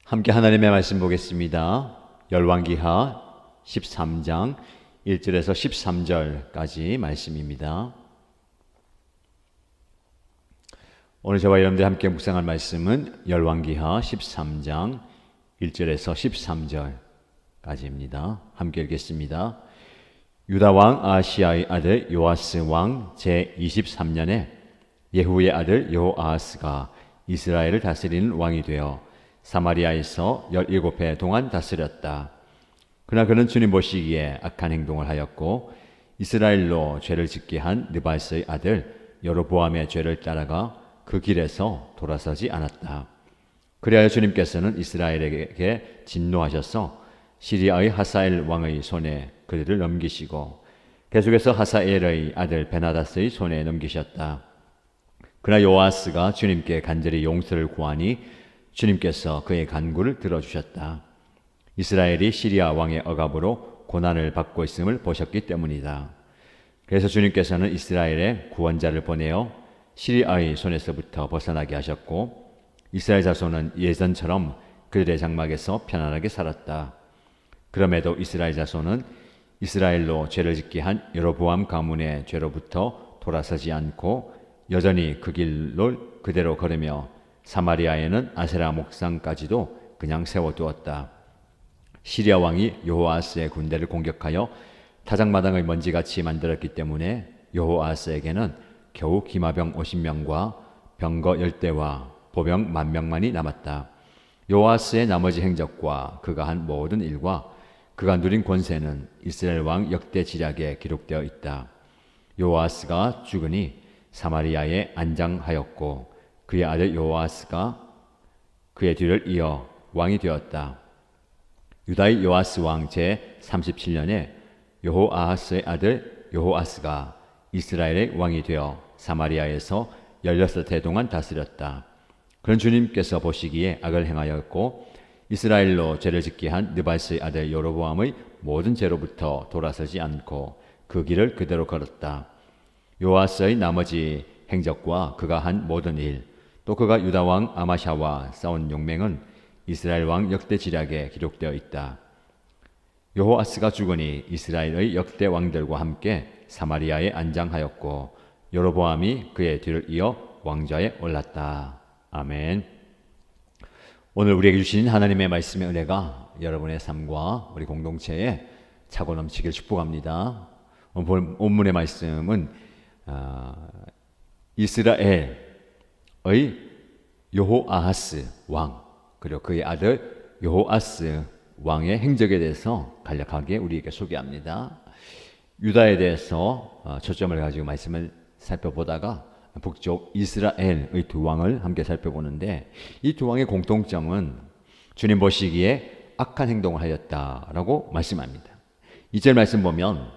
함께 하나님의 말씀 보겠습니다. 열왕기하 13장 1절에서 13절까지 말씀입니다. 오늘 저와 여러분들 함께 묵상할 말씀은 열왕기하 13장 1절에서 13절까지입니다. 함께 읽겠습니다. 유다 왕 아하시야의 아들 요아스 왕 제23년에 예후의 아들 여호아하스가 이스라엘을 다스리는 왕이 되어 사마리아에서 17해 동안 다스렸다. 그러나 그는 주님 보시기에 악한 행동을 하였고 이스라엘로 죄를 짓게 한 느바스의 아들 여로보암의 죄를 따라가 그 길에서 돌아서지 않았다. 그리하여 주님께서는 이스라엘에게 진노하셔서 시리아의 하사엘 왕의 손에 그들을 넘기시고 계속해서 하사엘의 아들 베나다스의 손에 넘기셨다. 그러나 요아스가 주님께 간절히 용서를 구하니 주님께서 그의 간구를 들어주셨다. 이스라엘이 시리아 왕의 억압으로 고난을 받고 있음을 보셨기 때문이다. 그래서 주님께서는 이스라엘의 구원자를 보내어 시리아의 손에서부터 벗어나게 하셨고 이스라엘 자손은 예전처럼 그들의 장막에서 편안하게 살았다. 그럼에도 이스라엘 자손은 이스라엘로 죄를 짓게 한 여로보암 가문의 죄로부터 돌아서지 않고 여전히 그 길을 그대로 걸으며 사마리아에는 아세라 목상까지도 그냥 세워두었다. 시리아 왕이 여호아스의 군대를 공격하여 타작마당을 먼지같이 만들었기 때문에 여호아스에게는 겨우 기마병 50명과 병거 10대와 보병 10,000명만이 남았다. 여호아스의 나머지 행적과 그가 한 모든 일과 그가 누린 권세는 이스라엘 왕 역대 지략에 기록되어 있다. 여호아스가 죽으니 사마리아에 안장하였고 그의 아들 여호아스가 그의 뒤를 이어 왕이 되었다. 유다의 요아스 왕 제37년에 여호아하스의 아들 여호아스가 이스라엘의 왕이 되어 사마리아에서 16해 동안 다스렸다. 그런 주님께서 보시기에 악을 행하였고 이스라엘로 죄를 짓게 한 느바스의 아들 여로보암의 모든 죄로부터 돌아서지 않고 그 길을 그대로 걸었다. 요아스의 나머지 행적과 그가 한 모든 일, 또 그가 유다 왕 아마샤와 싸운 용맹은 이스라엘 왕 역대 지략에 기록되어 있다. 여호아스가 죽으니 이스라엘의 역대 왕들과 함께 사마리아에 안장하였고 여로보암이 그의 뒤를 이어 왕좌에 올랐다. 아멘. 오늘 우리에게 주신 하나님의 말씀의 은혜가 여러분의 삶과 우리 공동체에 차고 넘치길 축복합니다. 오늘 본문의 말씀은 이스라엘의 여호아하스 왕 그리고 그의 아들 여호아스 왕의 행적에 대해서 간략하게 우리에게 소개합니다. 유다에 대해서 초점을 가지고 말씀을 살펴보다가 북쪽 이스라엘의 두 왕을 함께 살펴보는데 이 두 왕의 공통점은 주님 보시기에 악한 행동을 하였다라고 말씀합니다. 2절 말씀 보면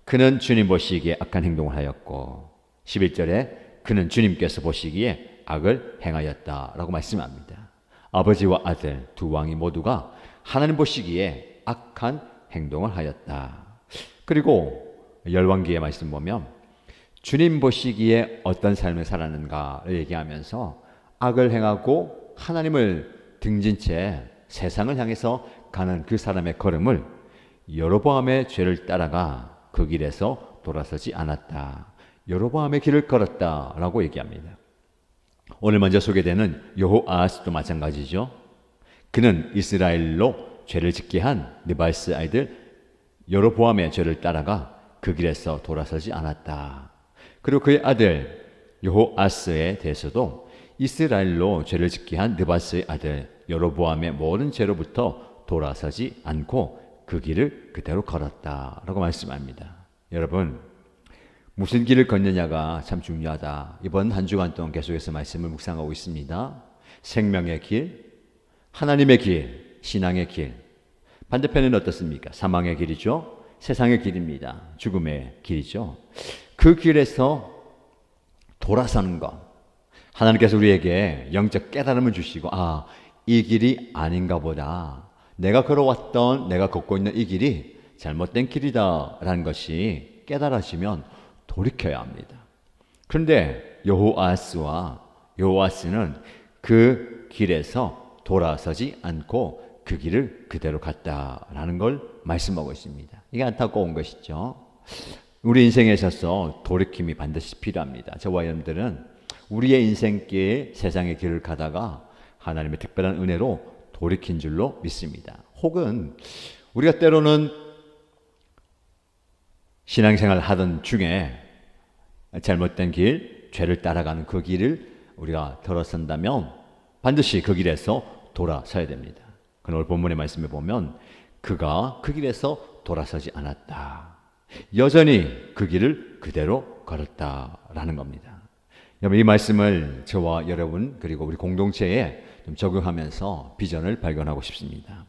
그는 주님 보시기에 악한 행동을 하였고 11절에 그는 주님께서 보시기에 악을 행하였다라고 말씀합니다. 아버지와 아들 두 왕이 모두가 하나님 보시기에 악한 행동을 하였다. 그리고 열왕기의 말씀 보면 주님 보시기에 어떤 삶을 살았는가를 얘기하면서 악을 행하고 하나님을 등진 채 세상을 향해서 가는 그 사람의 걸음을 여로보암의 죄를 따라가 그 길에서 돌아서지 않았다. 여로보암의 길을 걸었다라고 얘기합니다. 오늘 먼저 소개되는 여호아하스도 마찬가지죠. 그는 이스라엘로 죄를 짓게 한 느바스 아이들 여로보암의 죄를 따라가 그 길에서 돌아서지 않았다. 그리고 그의 아들 여호아스에 대해서도 이스라엘로 죄를 짓게 한 느바스의 아들 여로보암의 모든 죄로부터 돌아서지 않고 그 길을 그대로 걸었다라고 말씀합니다. 여러분, 무슨 길을 걷느냐가 참 중요하다. 이번 한 주간 동안 계속해서 말씀을 묵상하고 있습니다. 생명의 길, 하나님의 길, 신앙의 길. 반대편은 어떻습니까? 사망의 길이죠. 세상의 길입니다. 죽음의 길이죠. 그 길에서 돌아서는 것. 하나님께서 우리에게 영적 깨달음을 주시고 이 길이 아닌가 보다. 내가 걸어왔던 내가 걷고 있는 이 길이 잘못된 길이다라는 것이 깨달아지면 돌이켜야 합니다. 그런데 여호아스는 그 길에서 돌아서지 않고 그 길을 그대로 갔다라는 걸 말씀하고 있습니다. 이게 안타까운 것이죠. 우리 인생에 있어서 돌이킴이 반드시 필요합니다. 저와 여러분들은 우리의 인생길, 세상의 길을 가다가 하나님의 특별한 은혜로 돌이킨 줄로 믿습니다. 혹은 우리가 때로는 신앙생활 하던 중에 잘못된 길, 죄를 따라가는 그 길을 우리가 들어선다면 반드시 그 길에서 돌아서야 됩니다. 그러나 오늘 본문의 말씀에 보면 그가 그 길에서 돌아서지 않았다. 여전히 그 길을 그대로 걸었다라는 겁니다. 여러분, 이 말씀을 저와 여러분 그리고 우리 공동체에 좀 적용하면서 비전을 발견하고 싶습니다.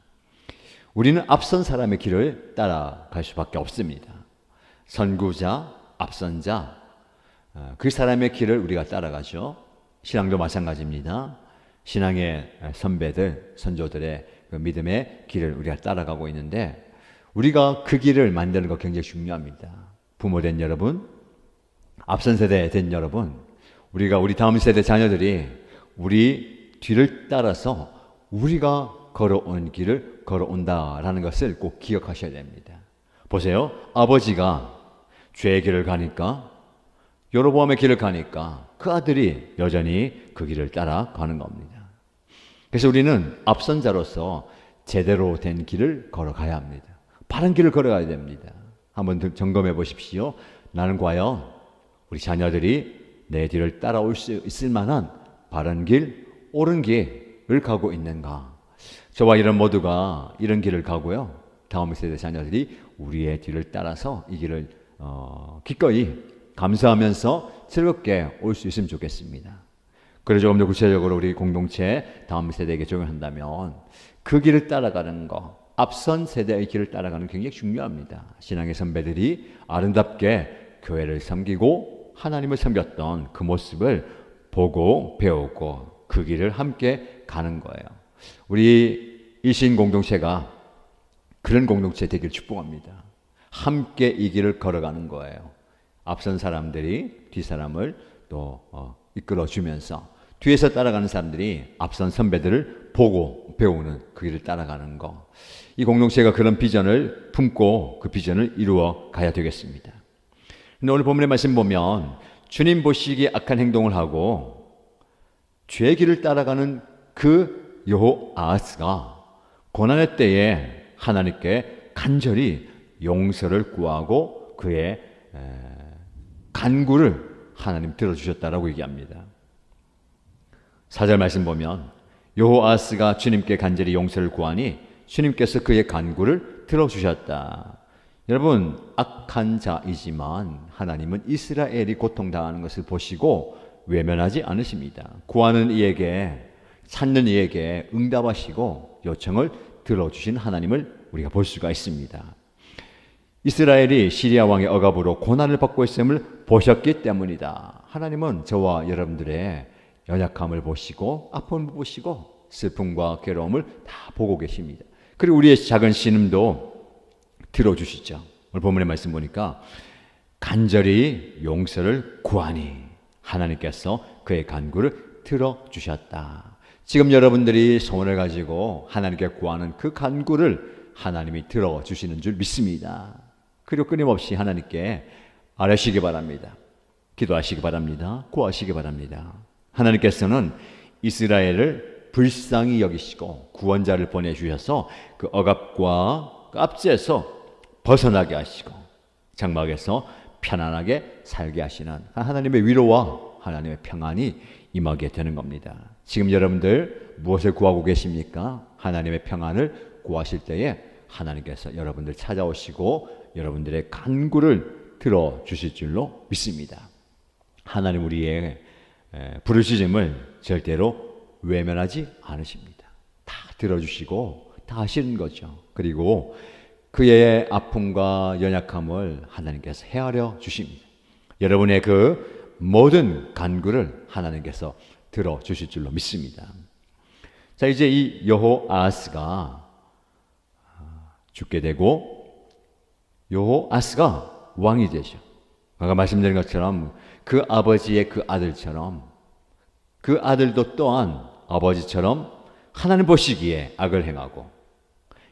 우리는 앞선 사람의 길을 따라갈 수밖에 없습니다. 선구자, 앞선자, 그 사람의 길을 우리가 따라가죠. 신앙도 마찬가지입니다. 신앙의 선배들, 선조들의 그 믿음의 길을 우리가 따라가고 있는데 우리가 그 길을 만드는 거 굉장히 중요합니다. 부모된 여러분, 앞선 세대 된 여러분, 우리 다음 세대 자녀들이 우리 뒤를 따라서 우리가 걸어온 길을 걸어온다라는 것을 꼭 기억하셔야 됩니다. 보세요. 아버지가 죄의 길을 가니까, 여로보암의 길을 가니까 그 아들이 여전히 그 길을 따라가는 겁니다. 그래서 우리는 앞선자로서 제대로 된 길을 걸어가야 합니다. 바른 길을 걸어가야 됩니다. 한번 점검해 보십시오. 나는 과연 우리 자녀들이 내 뒤를 따라올 수 있을 만한 바른 길, 옳은 길을 가고 있는가? 저와 이런 모두가 이런 길을 가고요. 다음 세대 자녀들이 우리의 뒤를 따라서 이 길을 기꺼이 감사하면서 즐겁게 올 수 있으면 좋겠습니다. 그래서 조금 더 구체적으로 우리 공동체 다음 세대에게 적용한다면 그 길을 따라가는 거, 앞선 세대의 길을 따라가는 게 굉장히 중요합니다. 신앙의 선배들이 아름답게 교회를 섬기고 하나님을 섬겼던 그 모습을 보고 배우고 그 길을 함께 가는 거예요. 우리 일신 공동체가 그런 공동체 되기를 축복합니다. 함께 이 길을 걸어가는 거예요. 앞선 사람들이 뒷사람을 또 이끌어주면서 뒤에서 따라가는 사람들이 앞선 선배들을 보고 배우는 그 길을 따라가는 거. 이 공동체가 그런 비전을 품고 그 비전을 이루어 가야 되겠습니다. 근데 오늘 본문의 말씀 보면 주님 보시기에 악한 행동을 하고 죄의 길을 따라가는 그 여호아하스가 고난의 때에 하나님께 간절히 용서를 구하고 그의 간구를 하나님 들어주셨다라고 얘기합니다. 4절 말씀 보면 여호아하스가 주님께 간절히 용서를 구하니 주님께서 그의 간구를 들어주셨다. 여러분, 악한 자이지만 하나님은 이스라엘이 고통당하는 것을 보시고 외면하지 않으십니다. 구하는 이에게, 찾는 이에게 응답하시고 요청을 들어주신 하나님을 우리가 볼 수가 있습니다. 이스라엘이 시리아 왕의 억압으로 고난을 받고 있음을 보셨기 때문이다. 하나님은 저와 여러분들의 연약함을 보시고 아픔을 보시고 슬픔과 괴로움을 다 보고 계십니다. 그리고 우리의 작은 신음도 들어주시죠. 오늘 본문의 말씀 보니까 간절히 용서를 구하니 하나님께서 그의 간구를 들어주셨다. 지금 여러분들이 소원을 가지고 하나님께 구하는 그 간구를 하나님이 들어주시는 줄 믿습니다. 그리고 끊임없이 하나님께 아뢰시기 바랍니다. 기도하시기 바랍니다. 구하시기 바랍니다. 하나님께서는 이스라엘을 불쌍히 여기시고 구원자를 보내주셔서 그 억압과 그 압제에서 벗어나게 하시고 장막에서 편안하게 살게 하시는 하나님의 위로와 하나님의 평안이 임하게 되는 겁니다. 지금 여러분들 무엇을 구하고 계십니까? 하나님의 평안을 구하실 때에 하나님께서 여러분들 찾아오시고 여러분들의 간구를 들어주실 줄로 믿습니다. 하나님 우리의 부르짖음을 절대로 외면하지 않으십니다. 다 들어주시고 다 하시는 거죠. 그리고 그의 아픔과 연약함을 하나님께서 헤아려 주십니다. 여러분의 그 모든 간구를 하나님께서 들어주실 줄로 믿습니다. 자, 이제 이 여호아하스가 죽게 되고 여호아스가 왕이 되죠. 아까 말씀드린 것처럼 그 아버지의 그 아들처럼 그 아들도 또한 아버지처럼 하나님 보시기에 악을 행하고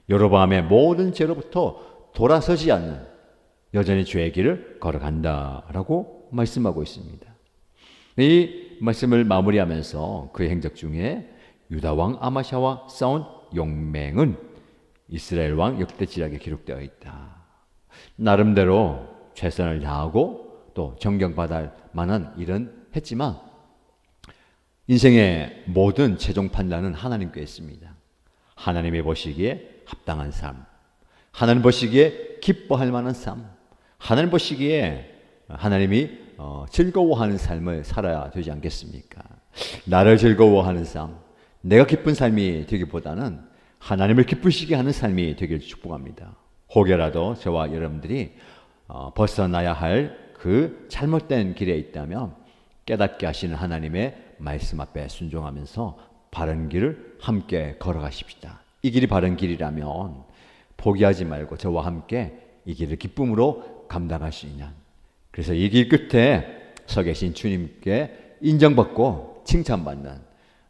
여로보암의 모든 죄로부터 돌아서지 않는 여전히 죄의 길을 걸어간다라고 말씀하고 있습니다. 이 말씀을 마무리하면서 그의 행적 중에 유다 왕 아마샤와 싸운 용맹은 이스라엘 왕 역대지략에 기록되어 있다. 나름대로 최선을 다하고 또 존경받을 만한 일은 했지만 인생의 모든 최종 판단은 하나님께 있습니다. 하나님이 보시기에 합당한 삶, 하나님 보시기에 기뻐할 만한 삶, 하나님 보시기에 하나님이 즐거워하는 삶을 살아야 되지 않겠습니까? 나를 즐거워하는 삶, 내가 기쁜 삶이 되기보다는 하나님을 기쁘시게 하는 삶이 되길 축복합니다. 혹여라도 저와 여러분들이 벗어나야 할 그 잘못된 길에 있다면 깨닫게 하시는 하나님의 말씀 앞에 순종하면서 바른 길을 함께 걸어가십시다. 이 길이 바른 길이라면 포기하지 말고 저와 함께 이 길을 기쁨으로 감당할 수 있는, 그래서 이 길 끝에 서 계신 주님께 인정받고 칭찬받는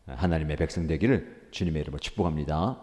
하나님의 백성 되기를 주님의 이름으로 축복합니다.